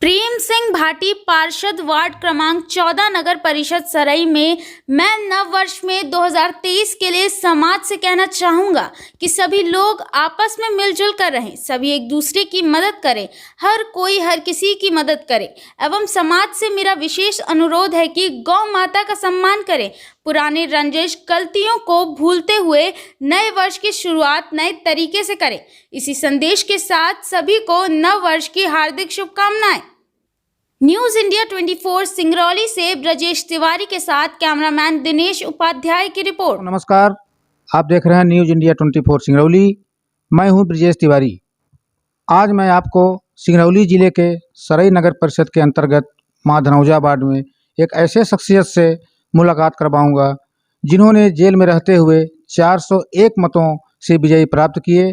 प्रेम सिंह भाटी पार्षद वार्ड क्रमांक 14 नगर परिषद सरई में मैं नव वर्ष में 2023 के लिए समाज से कहना चाहूँगा कि सभी लोग आपस में मिलजुल कर रहें, सभी एक दूसरे की मदद करें, हर कोई हर किसी की मदद करे एवं समाज से मेरा विशेष अनुरोध है कि गौ माता का सम्मान करें, पुराने रंजिश गलतियों को भूलते हुए नए वर्ष की शुरुआत नए तरीके से करें। इसी संदेश के साथ सभी को नव वर्ष की हार्दिक शुभकामनाएं। न्यूज इंडिया 24 सिंगरौली से ब्रजेश तिवारी के साथ कैमरामैन दिनेश उपाध्याय की रिपोर्ट। नमस्कार, आप देख रहे हैं न्यूज इंडिया 24 सिंगरौली। मैं हूं ब्रजेश तिवारी। आज मैं आपको सिंगरौली जिले के सरई नगर परिषद के अंतर्गत माँ धनौजा वार्ड में एक ऐसे शख्सियत से मुलाकात करवाऊंगा जिन्होंने जेल में रहते हुए 401 मतों से विजयी प्राप्त किए।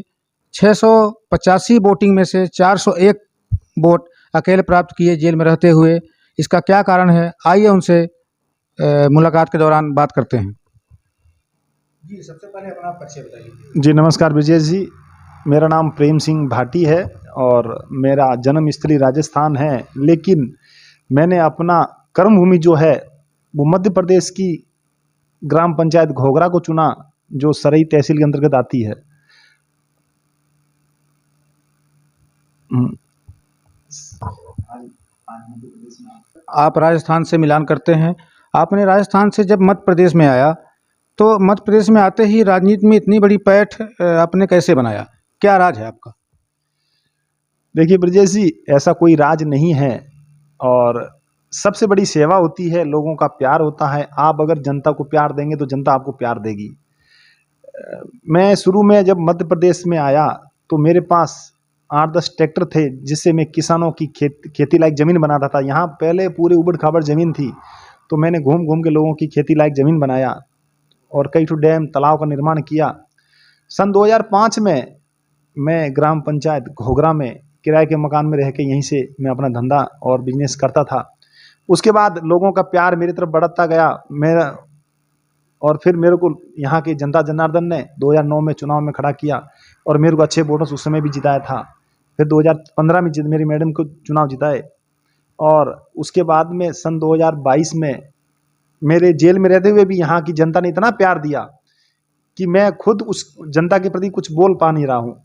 685 वोटिंग में से 401 वोट अकेले प्राप्त किए जेल में रहते हुए। इसका क्या कारण है, आइए उनसे मुलाकात के दौरान बात करते हैं। जी, सबसे पहले अपना परिचय बताइए। जी नमस्कार ब्रजेश जी, मेरा नाम प्रेम सिंह भाटी है और मेरा जन्मस्थली राजस्थान है, लेकिन मैंने अपना कर्मभूमि जो है वो मध्य प्रदेश की ग्राम पंचायत घोघरा को चुना, जो सरई तहसील के अंतर्गत आती है। आप राजस्थान से मिलान करते हैं। आपने राजस्थान से जब मध्य प्रदेश में आया तो मध्य प्रदेश में आते ही राजनीति में इतनी बड़ी पैठ आपने कैसे बनाया, क्या राज है आपका? देखिए ब्रजेश जी, ऐसा कोई राज नहीं है और सबसे बड़ी सेवा होती है, लोगों का प्यार होता है। आप अगर जनता को प्यार देंगे तो जनता आपको प्यार देगी। मैं शुरू में जब मध्य प्रदेश में आया तो मेरे पास 8-10 ट्रैक्टर थे, जिससे मैं किसानों की खेती लायक ज़मीन बनाता था। यहाँ पहले पूरी उबड़ खाबड़ ज़मीन थी, तो मैंने घूम घूम के लोगों की खेती लायक ज़मीन बनाया और कई ठो डैम तालाब का निर्माण किया। सन 2005 में मैं ग्राम पंचायत घोघरा में किराए के मकान में रह के यहीं से मैं अपना धंधा और बिजनेस करता था। उसके बाद लोगों का प्यार मेरी तरफ बढ़ता गया और फिर मेरे को यहाँ की जनता जनार्दन ने 2009 में चुनाव में खड़ा किया और मेरे को अच्छे वोटों से उस समय भी जिताया था। फिर 2015 में मेरी मैडम को चुनाव जिताए और उसके बाद में सन 2022 में मेरे जेल में रहते हुए भी यहाँ की जनता ने इतना प्यार दिया कि मैं खुद उस जनता के प्रति कुछ बोल पा नहीं रहा हूँ।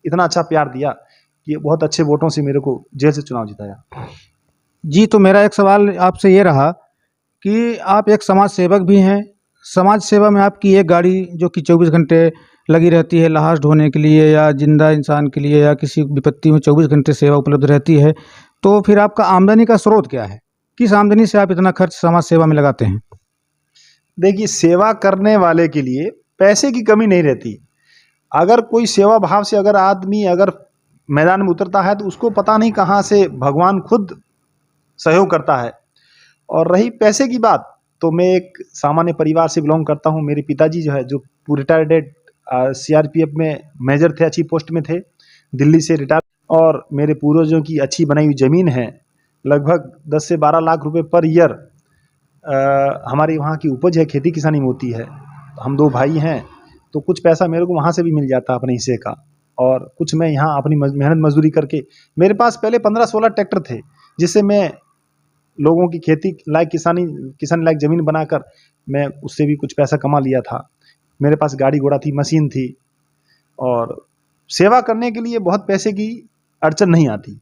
इतना अच्छा प्यार दिया कि बहुत अच्छे वोटों से मेरे को जेल से चुनाव जिताया। जी, तो मेरा एक सवाल आपसे ये रहा कि आप एक समाज सेवक भी हैं। समाज सेवा में आपकी एक गाड़ी जो कि 24 घंटे लगी रहती है लाश ढोने के लिए या जिंदा इंसान के लिए या किसी विपत्ति में 24 घंटे सेवा उपलब्ध रहती है, तो फिर आपका आमदनी का स्रोत क्या है? किस आमदनी से आप इतना खर्च समाज सेवा में लगाते हैं? देखिए, सेवा करने वाले के लिए पैसे की कमी नहीं रहती। अगर कोई सेवा भाव से अगर आदमी अगर मैदान में उतरता है तो उसको पता नहीं कहाँ से भगवान खुद सहयोग करता है। और रही पैसे की बात, तो मैं एक सामान्य परिवार से बिलोंग करता हूँ। मेरे पिताजी जो है, जो रिटायर्ड CRPF में मेजर थे, अच्छी पोस्ट में थे, दिल्ली से रिटायर। और मेरे पूर्वजों की अच्छी बनाई हुई ज़मीन है, लगभग 10 से 12 लाख रुपए पर ईयर हमारे वहाँ की उपज है, खेती किसानी में होती है। हम 2 भाई हैं, तो कुछ पैसा मेरे को वहाँ से भी मिल जाता अपने हिस्से का, और कुछ मैं यहाँ अपनी मेहनत मजदूरी करके। मेरे पास पहले 15-16 ट्रैक्टर थे, जिससे मैं लोगों की खेती लायक किसान लायक ज़मीन बनाकर मैं उससे भी कुछ पैसा कमा लिया था। मेरे पास गाड़ी घोड़ा थी, मशीन थी, और सेवा करने के लिए बहुत पैसे की अड़चन नहीं आती।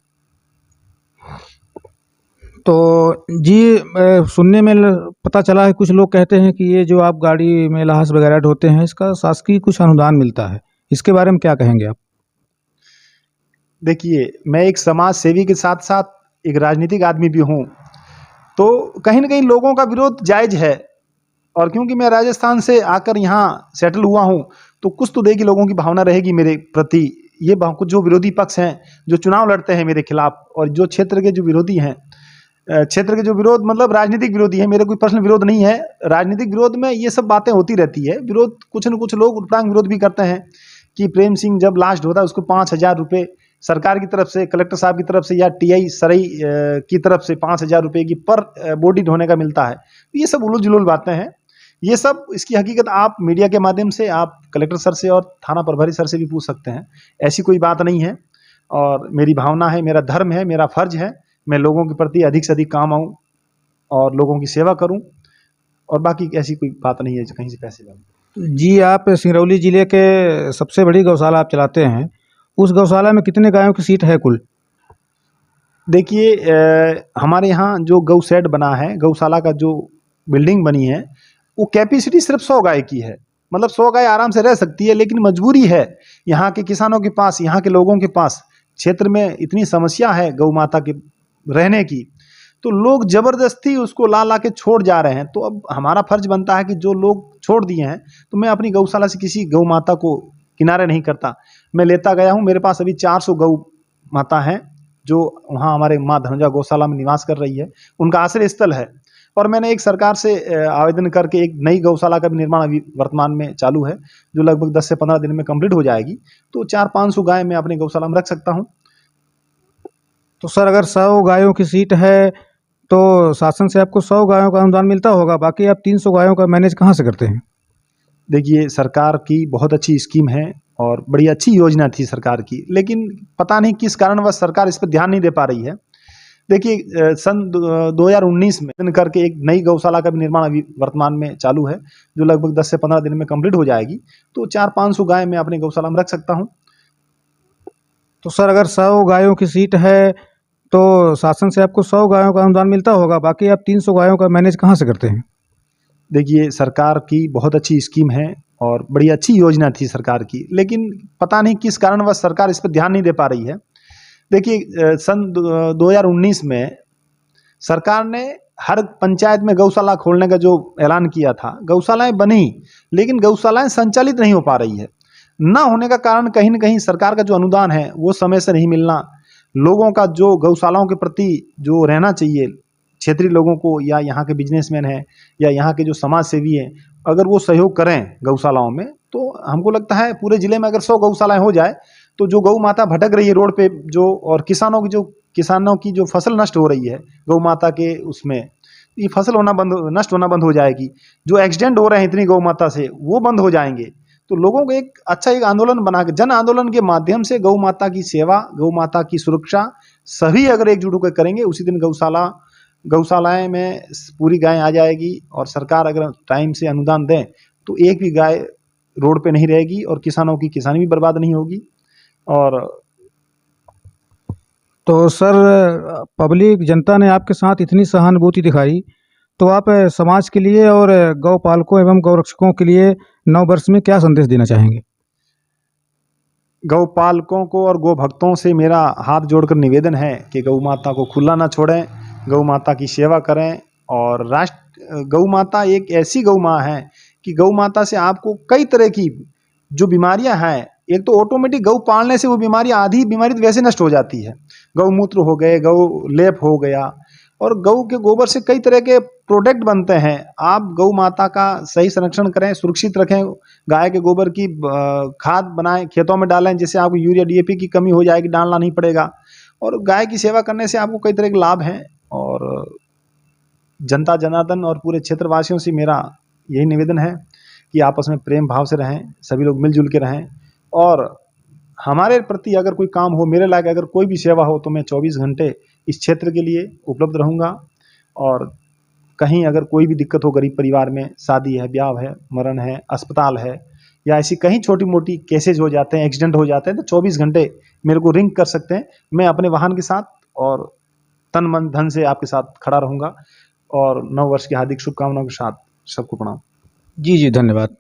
तो जी, सुनने में पता चला है, कुछ लोग कहते हैं कि ये जो आप गाड़ी में लाश वगैरह ढोते हैं, इसका शासकीय कुछ अनुदान मिलता है, इसके बारे में क्या कहेंगे आप? देखिए, मैं एक समाज सेवी के साथ साथ एक राजनीतिक आदमी भी हूँ, तो कहीं ना कहीं लोगों का विरोध जायज़ है। और क्योंकि मैं राजस्थान से आकर यहाँ सेटल हुआ हूँ, तो कुछ तो देखिए लोगों की भावना रहेगी मेरे प्रति। ये कुछ जो विरोधी पक्ष हैं, जो चुनाव लड़ते हैं मेरे खिलाफ, और जो क्षेत्र के जो विरोधी हैं, क्षेत्र के जो विरोध मतलब राजनीतिक विरोधी है, मेरे कोई पर्सनल विरोध नहीं है। राजनीतिक विरोध में ये सब बातें होती रहती है। विरोध कुछ न कुछ लोग उल्टांग विरोध भी करते हैं कि प्रेम सिंह जब लाश ढोता है उसको 5,000 रुपये सरकार की तरफ से, कलेक्टर साहब की तरफ से या TI सरई की तरफ से 5,000 रुपये की पर बॉडी ढोने का मिलता है। ये सब उलूल जुलूल बातें हैं। ये सब इसकी हकीकत आप मीडिया के माध्यम से आप कलेक्टर सर से और थाना प्रभारी सर से भी पूछ सकते हैं। ऐसी कोई बात नहीं है, और मेरी भावना है, मेरा धर्म है, मेरा फर्ज है। मैं लोगों के प्रति अधिक से अधिक काम आऊँ और लोगों की सेवा करूँ, और बाकी ऐसी कोई बात नहीं है जो कहीं से पैसे लाऊं। जी, आप सिंगरौली जिले के सबसे बड़ी गौशाला आप चलाते हैं, उस गौशाला में कितने गायों की सीट है कुल? देखिए हमारे यहाँ जो गौ शेड बना है, गौशाला का जो बिल्डिंग बनी है, वो कैपेसिटी सिर्फ 100 गाय की है। मतलब 100 गाय आराम से रह सकती है, लेकिन मजबूरी है यहाँ के किसानों के पास, यहाँ के लोगों के पास, क्षेत्र में इतनी समस्या है गौ माता के रहने की, तो लोग जबरदस्ती उसको ला ला के छोड़ जा रहे हैं। तो अब हमारा फर्ज बनता है कि जो लोग छोड़ दिए हैं, तो मैं अपनी गौशाला से किसी गौ माता को किनारे नहीं करता, मैं लेता गया हूँ। मेरे पास अभी 400 गौ माता हैं जो वहाँ हमारे माँ धनौजा गौशाला में निवास कर रही है, उनका आश्रय स्थल है। और मैंने एक सरकार से आवेदन करके एक नई गौशाला का भी निर्माण अभी वर्तमान में चालू है, जो लगभग 10 से 15 दिन में कंप्लीट हो जाएगी। तो 400-500 गाय मैं अपनी गौशाला में रख सकता हूँ। तो सर, अगर 100 गायों की सीट है तो शासन से आपको 100 गायों का अनुदान मिलता होगा, बाकी आप 300 गायों का मैनेज कहाँ से करते हैं? देखिए सरकार की बहुत अच्छी स्कीम है और बड़ी अच्छी योजना थी सरकार की, लेकिन पता नहीं किस कारणवश सरकार इस पर ध्यान नहीं दे पा रही है। देखिए सन 2019 में करके एक नई गौशाला का भी निर्माण अभी वर्तमान में चालू है, जो लगभग 10 से 15 दिन में कंप्लीट हो जाएगी। तो 400-500 गाय मैं अपनी गौशाला में रख सकता हूँ। तो सर, अगर 100 गायों की सीट है तो शासन से आपको 100 गायों का अनुदान मिलता होगा, बाकी आप 300 गायों का मैनेज कहाँ से करते हैं? देखिए सरकार की बहुत अच्छी स्कीम है और बड़ी अच्छी योजना थी सरकार की, लेकिन पता नहीं किस कारणवश सरकार इस पर ध्यान नहीं दे पा रही है। देखिए सन 2019 में सरकार ने हर पंचायत में गौशाला खोलने का जो ऐलान किया था, गौशालाएं बनी, लेकिन गौशालाएं संचालित नहीं हो पा रही है। ना होने का कारण कहीं ना कहीं सरकार का जो अनुदान है वो समय से नहीं मिलना, लोगों का जो गौशालाओं के प्रति जो रहना चाहिए, क्षेत्रीय लोगों को या यहाँ के बिजनेसमैन हैं या यहाँ के जो समाज सेवी हैं, अगर वो सहयोग करें गौशालाओं में, तो हमको लगता है पूरे ज़िले में अगर 100 गौशालाएं हो जाए, तो जो गौ माता भटक रही है रोड पे जो, और किसानों की जो फसल नष्ट हो रही है गौ माता के उसमें, ये फसल नष्ट होना बंद हो जाएगी। जो एक्सीडेंट हो रहे हैं इतनी गौ माता से, वो बंद हो जाएंगे। तो लोगों को एक अच्छा एक आंदोलन बना के, जन आंदोलन के माध्यम से गौ माता की सेवा, गौ माता की सुरक्षा सभी अगर एकजुट होकर करेंगे, उसी दिन गौशालाएं में पूरी गाय आ जाएगी। और सरकार अगर टाइम से अनुदान दें तो एक भी गाय रोड पे नहीं रहेगी और किसानों की किसानी भी बर्बाद नहीं होगी। और तो सर, पब्लिक जनता ने आपके साथ इतनी सहानुभूति दिखाई, तो आप समाज के लिए और गौ पालकों एवं गौ रक्षकों के लिए नव वर्ष में क्या संदेश देना चाहेंगे? गौ पालकों को और गौ भक्तों से मेरा हाथ जोड़कर निवेदन है कि गौ माता को खुला ना छोड़ें, गौ माता की सेवा करें। और गौ माता एक ऐसी गौ माँ है कि गौ माता से आपको कई तरह की जो बीमारियां हैं, एक तो ऑटोमेटिक गौ पालने से वो बीमारियां, आधी बीमारी तो वैसे नष्ट हो जाती है। गौमूत्र हो गए, गौ लेप हो गया, और गौ के गोबर से कई तरह के प्रोडक्ट बनते हैं। आप गौ माता का सही संरक्षण करें, सुरक्षित रखें, गाय के गोबर की खाद बनाएं, खेतों में डालें, जिससे आपको यूरिया डीएपी की कमी हो जाएगी, डालना नहीं पड़ेगा। और गाय की सेवा करने से आपको कई तरह के लाभ हैं। और जनता जनार्दन और पूरे क्षेत्रवासियों से मेरा यही निवेदन है कि आपस में प्रेम भाव से रहें, सभी लोग मिलजुल के रहें। और हमारे प्रति अगर कोई काम हो, मेरे लायक अगर कोई भी सेवा हो, तो मैं 24 घंटे इस क्षेत्र के लिए उपलब्ध रहूँगा। और कहीं अगर कोई भी दिक्कत हो गरीब परिवार में, शादी है, ब्याह है, मरण है, अस्पताल है, या ऐसी कहीं छोटी मोटी केसेज हो जाते हैं, एक्सीडेंट हो जाते हैं, तो 24 घंटे मेरे को रिंग कर सकते हैं। मैं अपने वाहन के साथ और तन मन धन से आपके साथ खड़ा रहूँगा। और नव वर्ष की हार्दिक शुभकामनाओं के साथ सबको प्रणाम। जी, धन्यवाद।